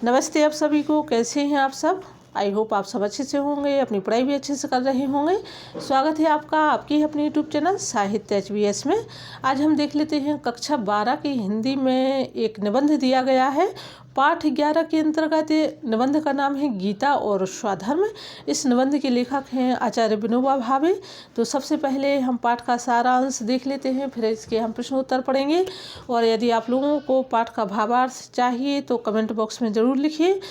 नमस्ते आप सभी को, कैसे हैं आप सब। आई होप आप सब अच्छे से होंगे, अपनी पढ़ाई भी अच्छे से कर रहे होंगे। स्वागत है आपका आपकी अपने यूट्यूब चैनल साहित्य HBS में। आज हम देख लेते हैं कक्षा 12 की हिंदी में एक निबंध दिया गया है। पाठ 11 के अंतर्गत निबंध का नाम है गीता और स्वधर्म। इस निबंध के लेखक हैं आचार्य विनोबा भावे। तो सबसे पहले हम पाठ का सारांश देख लेते हैं, फिर इसके हम प्रश्न उत्तर पढ़ेंगे। और यदि आप लोगों को पाठ का भावार्थ चाहिए तो कमेंट बॉक्स में ज़रूर लिखिए।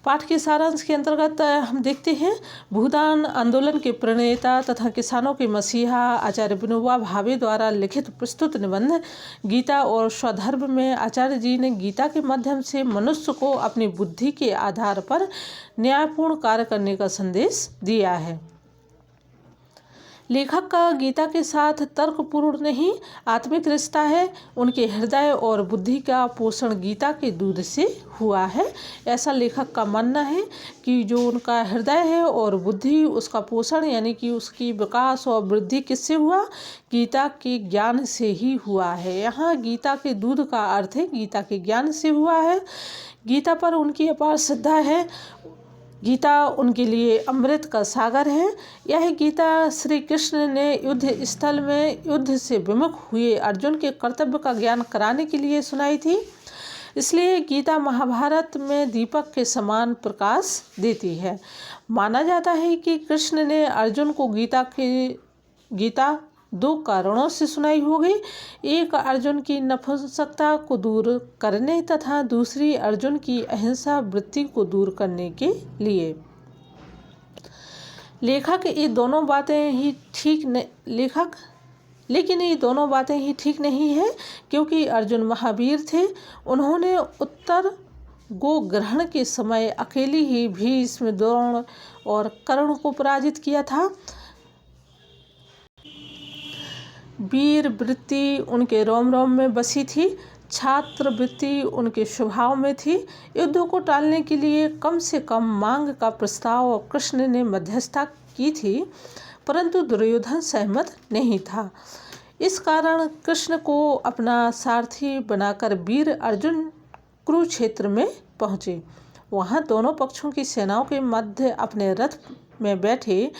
पाठ के सारांश के अंतर्गत हम देखते हैं, भूदान आंदोलन के प्रणेता तथा किसानों के मसीहा आचार्य विनोबा भावे द्वारा लिखित प्रस्तुत निबंध गीता और स्वधर्म में आचार्य जी ने गीता के माध्यम से मनुष्य को अपनी बुद्धि के आधार पर न्यायपूर्ण कार्य करने का संदेश दिया है। लेखक का गीता के साथ तर्कपूर्ण नहीं आत्मिक रिश्ता है। उनके हृदय और बुद्धि का पोषण गीता के दूध से हुआ है। ऐसा लेखक का मानना है कि जो उनका हृदय है और बुद्धि, उसका पोषण यानी कि उसकी विकास और वृद्धि किससे हुआ? गीता के ज्ञान से ही हुआ है। यहाँ गीता के दूध का अर्थ है गीता के ज्ञान से हुआ है। गीता पर उनकी अपार श्रद्धा है। गीता उनके लिए अमृत का सागर है। यह गीता श्री कृष्ण ने युद्ध स्थल में युद्ध से विमुख हुए अर्जुन के कर्तव्य का ज्ञान कराने के लिए सुनाई थी। इसलिए गीता महाभारत में दीपक के समान प्रकाश देती है। माना जाता है कि कृष्ण ने अर्जुन को गीता दो कारणों से सुनाई होगी। एक अर्जुन की नपुंसकता को दूर करने तथा दूसरी अर्जुन की अहिंसा वृत्ति को दूर करने के लिए। लेकिन ये दोनों बातें ही ठीक नहीं है, क्योंकि अर्जुन महावीर थे। उन्होंने उत्तर गो ग्रहण के समय अकेली ही भीष्म, द्रोण और कर्ण को पराजित किया था। वीर वृत्ति उनके रोम रोम में बसी थी। छात्र वृत्ति उनके स्वभाव में थी। युद्ध को टालने के लिए कम से कम मांग का प्रस्ताव कृष्ण ने मध्यस्थता की थी, परंतु दुर्योधन सहमत नहीं था। इस कारण कृष्ण को अपना सारथी बनाकर वीर अर्जुन कुरुक्षेत्र में पहुँचे। वहाँ दोनों पक्षों की सेनाओं के मध्य अपने रथ में बैठे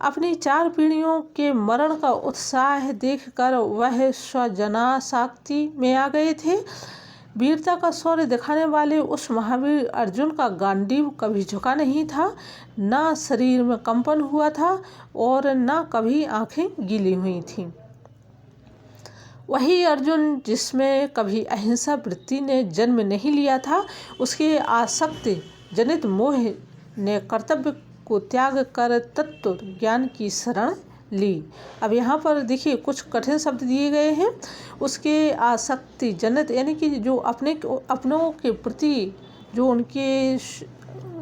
अपनी 4 पीढ़ियों के मरण का उत्साह देखकर वह स्वजनासक्ति में आ गए थे। वीरता का शौर्य दिखाने वाले उस महावीर अर्जुन का गांडीव कभी झुका नहीं था, ना शरीर में कंपन हुआ था और ना कभी आंखें गीली हुई थीं। वही अर्जुन जिसमें कभी अहिंसा वृत्ति ने जन्म नहीं लिया था, उसके आसक्ति जनित मोह ने कर्तव्य को त्याग कर तत्व ज्ञान की शरण ली। अब यहाँ पर देखिए कुछ कठिन शब्द दिए गए हैं। उसके आसक्ति जनित यानी कि जो अपनों के प्रति जो उनके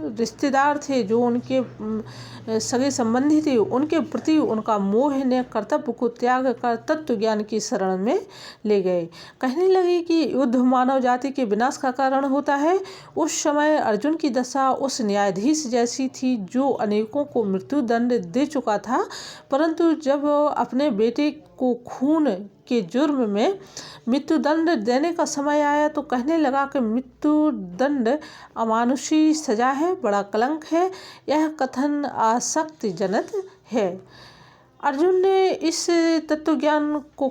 रिश्तेदार थे, जो उनके सगे संबंधी थे, उनके प्रति उनका मोह ने कर्तव्य को त्याग कर तत्व ज्ञान की शरण में ले गए। कहने लगे कि युद्ध मानव जाति के विनाश का कारण होता है। उस समय अर्जुन की दशा उस न्यायाधीश जैसी थी जो अनेकों को मृत्यु दंड दे चुका था, परंतु जब अपने बेटे को खून के जुर्म में मृत्युदंड देने का समय आया तो कहने लगा कि मृत्युदंड अमानुषी सजा है, बड़ा कलंक है। यह कथन आसक्तिजनक है। अर्जुन के इस तत्व ज्ञान को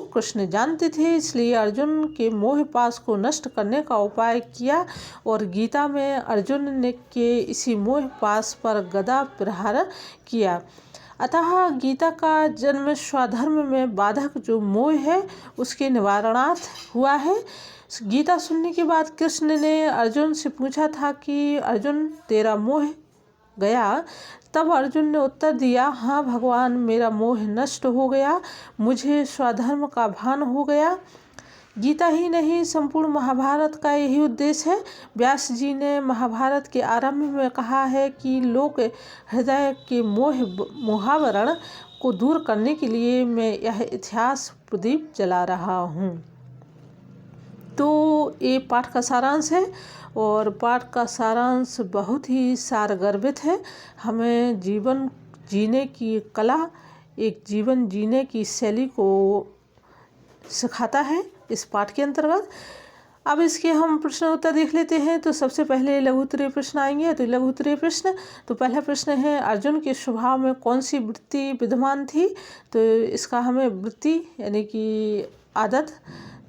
कृष्ण जानते थे, इसलिए अर्जुन के मोह पाश को नष्ट करने का उपाय किया और गीता में अर्जुन ने के इसी मोह पाश पर गदा प्रहार किया। अतः गीता का जन्म स्वधर्म में बाधक जो मोह है उसके निवारणार्थ हुआ है। गीता सुनने के बाद कृष्ण ने अर्जुन से पूछा था कि अर्जुन तेरा मोह गया? तब अर्जुन ने उत्तर दिया, हाँ भगवान, मेरा मोह नष्ट हो गया, मुझे स्वधर्म का भान हो गया। गीता ही नहीं, संपूर्ण महाभारत का यही उद्देश्य है। व्यास जी ने महाभारत के आरंभ में कहा है कि लोक हृदय के मोहावरण को दूर करने के लिए मैं यह इतिहास प्रदीप जला रहा हूँ। तो ये पाठ का सारांश है और पाठ का सारांश बहुत ही सारगर्भित है। हमें जीवन जीने की कला, एक जीवन जीने की शैली को सिखाता है इस पाठ के अंतर्गत। अब इसके हम प्रश्न उत्तर देख लेते हैं। तो सबसे पहले लघु उत्तरीय प्रश्न आएंगे। तो लघु उत्तरीय प्रश्न, तो पहला प्रश्न है अर्जुन के स्वभाव में कौन सी वृत्ति विद्यमान थी। तो इसका हमें वृत्ति यानी कि आदत,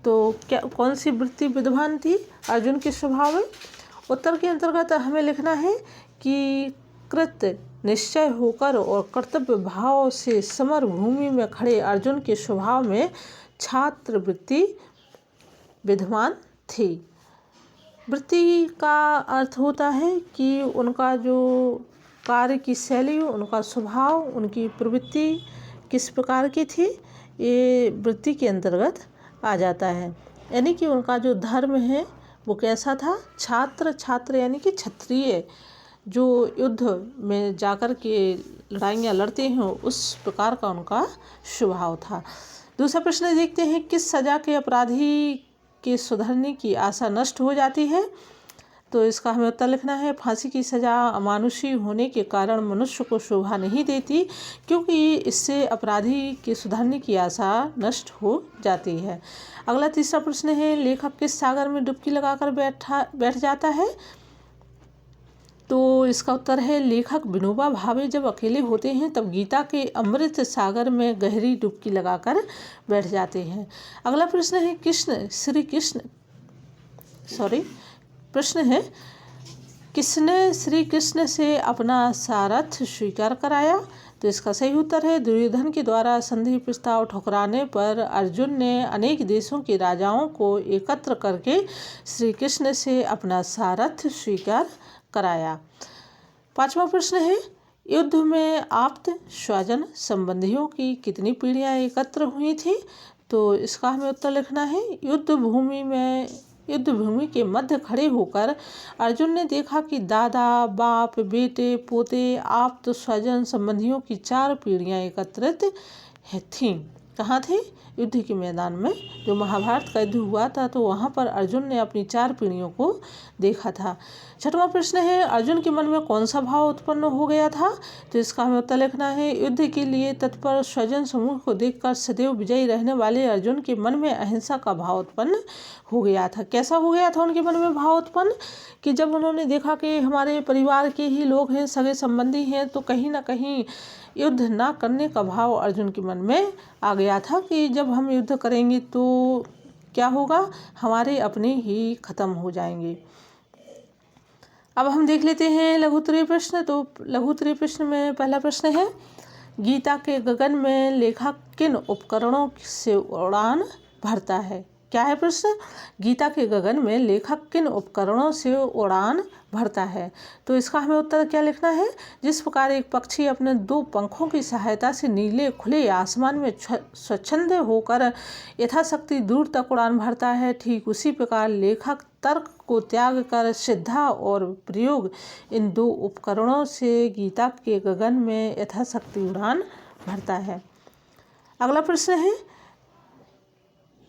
तो क्या कौन सी वृत्ति विद्यमान थी अर्जुन के स्वभाव में। उत्तर के अंतर्गत हमें लिखना है कि कृत निश्चय होकर और कर्तव्य भाव से समर भूमि में खड़े अर्जुन के स्वभाव में छात्र वृत्ति विद्यमान थी। वृत्ति का अर्थ होता है कि उनका जो कार्य की शैली, उनका स्वभाव, उनकी प्रवृत्ति किस प्रकार की थी, ये वृत्ति के अंतर्गत आ जाता है। यानी कि उनका जो धर्म है वो कैसा था, छात्र यानी कि क्षत्रिय जो युद्ध में जाकर के लड़ाइयाँ लड़ते हैं उस प्रकार का उनका स्वभाव था। दूसरा प्रश्न देखते हैं, किस सजा के अपराधी के सुधरने की आशा नष्ट हो जाती है। तो इसका हमें उत्तर लिखना है, फांसी की सज़ा अमानुषी होने के कारण मनुष्य को शोभा नहीं देती, क्योंकि इससे अपराधी के सुधरने की आशा नष्ट हो जाती है। अगला तीसरा प्रश्न है, लेखक किस सागर में डुबकी लगाकर बैठ जाता है। तो इसका उत्तर है, लेखक विनोबा भावे जब अकेले होते हैं तब गीता के अमृत सागर में गहरी डुबकी लगाकर बैठ जाते हैं। अगला प्रश्न है, किसने श्री कृष्ण से अपना सारथ्य स्वीकार कराया। तो इसका सही उत्तर है, दुर्योधन के द्वारा संधि प्रस्ताव ठुकराने पर अर्जुन ने अनेक देशों के राजाओं को एकत्र करके श्री कृष्ण से अपना सारथ्य स्वीकार कराया। पांचवा प्रश्न है, युद्ध में आप्त स्वजन संबंधियों की कितनी पीढ़ियां एकत्र हुई थी। तो इसका हमें उत्तर लिखना है, युद्ध भूमि के मध्य खड़े होकर अर्जुन ने देखा कि दादा, बाप, बेटे, पोते, आप्त स्वजन संबंधियों की 4 पीढ़ियां एकत्रित थीं। कहाँ थे, युद्ध के मैदान में। जो महाभारत का युद्ध हुआ था तो वहाँ पर अर्जुन ने अपनी 4 पीढ़ियों को देखा था। छठवां प्रश्न है, अर्जुन के मन में कौन सा भाव उत्पन्न हो गया था। तो इसका हमें उत्तर लिखना है, युद्ध के लिए तत्पर स्वजन समूह को देखकर सदैव विजयी रहने वाले अर्जुन के मन में अहिंसा का भाव उत्पन्न हो गया था। कैसा हो गया था उनके मन में भाव उत्पन्न, कि जब उन्होंने देखा कि हमारे परिवार के ही लोग हैं, सगे संबंधी हैं, तो कहीं ना कहीं युद्ध ना करने का भाव अर्जुन के मन में आ गया था कि जब हम युद्ध करेंगे तो क्या होगा, हमारे अपने ही खत्म हो जाएंगे। अब हम देख लेते हैं लघु उत्तरीय प्रश्न। तो लघु उत्तरीय प्रश्न में पहला प्रश्न है, गीता के गगन में लेखक किन उपकरणों से उड़ान भरता है। क्या है प्रश्न, गीता के गगन में लेखक किन उपकरणों से उड़ान भरता है। तो इसका हमें उत्तर क्या लिखना है, जिस प्रकार एक पक्षी अपने 2 पंखों की सहायता से नीले खुले आसमान में स्वच्छंद होकर यथाशक्ति दूर तक उड़ान भरता है, ठीक उसी प्रकार लेखक तर्क को त्याग कर श्रद्धा और प्रयोग इन 2 उपकरणों से गीता के गगन में यथाशक्ति उड़ान भरता है। अगला प्रश्न है,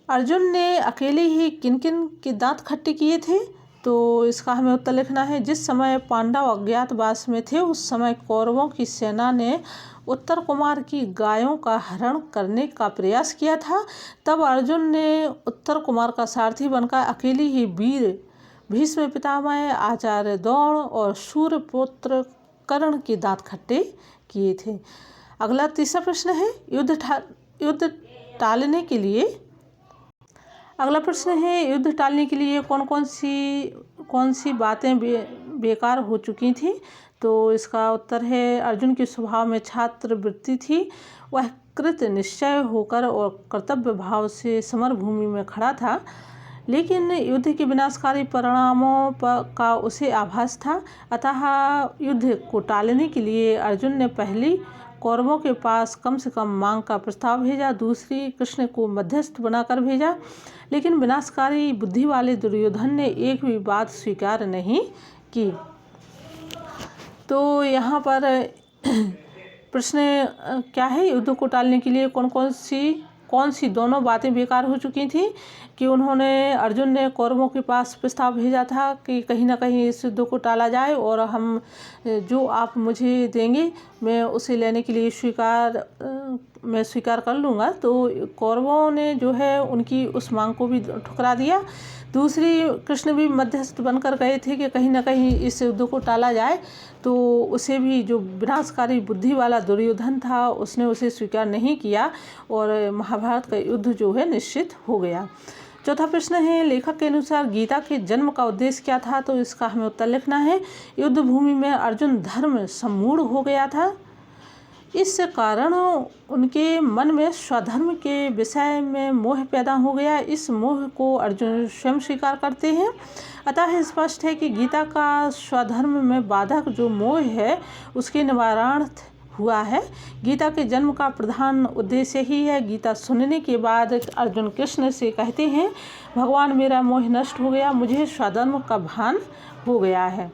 अर्जुन ने अकेले ही किन किन के दांत खट्टे किए थे। तो इसका हमें उत्तर लिखना है, जिस समय पांडव अज्ञातवास में थे उस समय कौरवों की सेना ने उत्तर कुमार की गायों का हरण करने का प्रयास किया था। तब अर्जुन ने उत्तर कुमार का सारथी बनकर अकेले ही वीर भीष्म पितामह, आचार्य द्रोण और सूर्यपुत्र कर्ण के दांत खट्टे किए थे। अगला तीसरा प्रश्न है, युद्ध टालने के लिए कौन सी बातें बेकार हो चुकी थी। तो इसका उत्तर है, अर्जुन के स्वभाव में छात्र वृत्ति थी, वह कृत निश्चय होकर और कर्तव्य भाव से समर भूमि में खड़ा था, लेकिन युद्ध के विनाशकारी परिणामों का उसे आभास था। अतः युद्ध को टालने के लिए अर्जुन ने पहली कौरवों के पास कम से कम मांग का प्रस्ताव भेजा, दूसरी कृष्ण को मध्यस्थ बनाकर भेजा, लेकिन विनाशकारी बुद्धि वाले दुर्योधन ने एक भी बात स्वीकार नहीं की। तो यहाँ पर प्रश्न क्या है, युद्ध को टालने के लिए कौन सी दोनों बातें बेकार हो चुकी थी, कि अर्जुन ने कौरवों के पास प्रस्ताव भेजा था कि कहीं ना कहीं इस युद्ध को टाला जाए और हम जो आप मुझे देंगे मैं उसे लेने के लिए मैं स्वीकार कर लूँगा। तो कौरवों ने जो है उनकी उस मांग को भी ठुकरा दिया। दूसरी, कृष्ण भी मध्यस्थ बनकर गए थे कि कहीं ना कहीं इस युद्ध को टाला जाए, तो उसे भी जो विनाशकारी बुद्धि वाला दुर्योधन था उसने उसे स्वीकार नहीं किया और महाभारत का युद्ध जो है निश्चित हो गया। चौथा प्रश्न है, लेखक के अनुसार गीता के जन्म का उद्देश्य क्या था? तो इसका हमें उत्तर लिखना है। युद्ध भूमि में अर्जुन धर्म सम्मूढ़ हो गया था, इस कारण उनके मन में स्वधर्म के विषय में मोह पैदा हो गया। इस मोह को अर्जुन स्वयं स्वीकार करते हैं। अतः स्पष्ट है कि गीता का स्वधर्म में बाधक जो मोह है उसके निवारणार्थ हुआ है। गीता के जन्म का प्रधान उद्देश्य ही है। गीता सुनने के बाद अर्जुन कृष्ण से कहते हैं, भगवान मेरा मोह नष्ट हो गया, मुझे स्वधर्म का भान हो गया है।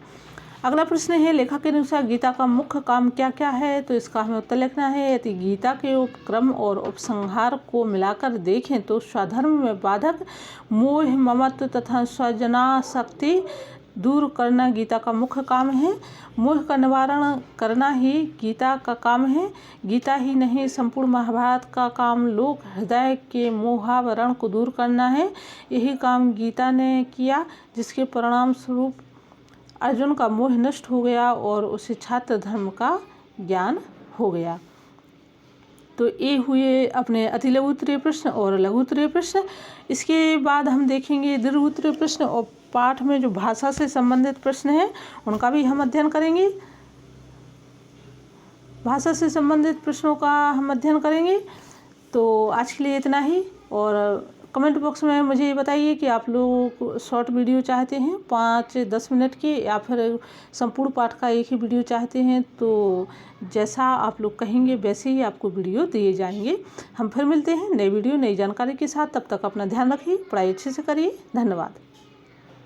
अगला प्रश्न है, लेखक के अनुसार गीता का मुख्य काम क्या क्या है? तो इसका हमें उत्तर लिखना है। यदि गीता के उपक्रम और उपसंहार को मिलाकर देखें तो स्वधर्म में बाधक मोह, ममत्व तथा स्वजनासक्ति दूर करना गीता का मुख्य काम है। मोह का निवारण करना ही गीता का काम है। गीता ही नहीं, संपूर्ण महाभारत का काम लोक हृदय के मोहावरण को दूर करना है। यही काम गीता ने किया, जिसके परिणाम स्वरूप अर्जुन का मोह नष्ट हो गया और उसे छात्र धर्म का ज्ञान हो गया। तो ये हुए अपने अति लघु उत्तरीय प्रश्न और लघु उत्तरीय प्रश्न। इसके बाद हम देखेंगे दीर्घ उत्तरीय प्रश्न और पाठ में जो भाषा से संबंधित प्रश्न हैं उनका भी हम अध्ययन करेंगे। भाषा से संबंधित प्रश्नों का हम अध्ययन करेंगे। तो आज के लिए इतना ही, और कमेंट बॉक्स में मुझे ये बताइए कि आप लोग शॉर्ट वीडियो चाहते हैं 5-10 मिनट की, या फिर संपूर्ण पाठ का एक ही वीडियो चाहते हैं। तो जैसा आप लोग कहेंगे वैसे ही आपको वीडियो दिए जाएंगे। हम फिर मिलते हैं नई वीडियो नई जानकारी के साथ। तब तक अपना ध्यान रखिए, पढ़ाई अच्छे से करिए। धन्यवाद।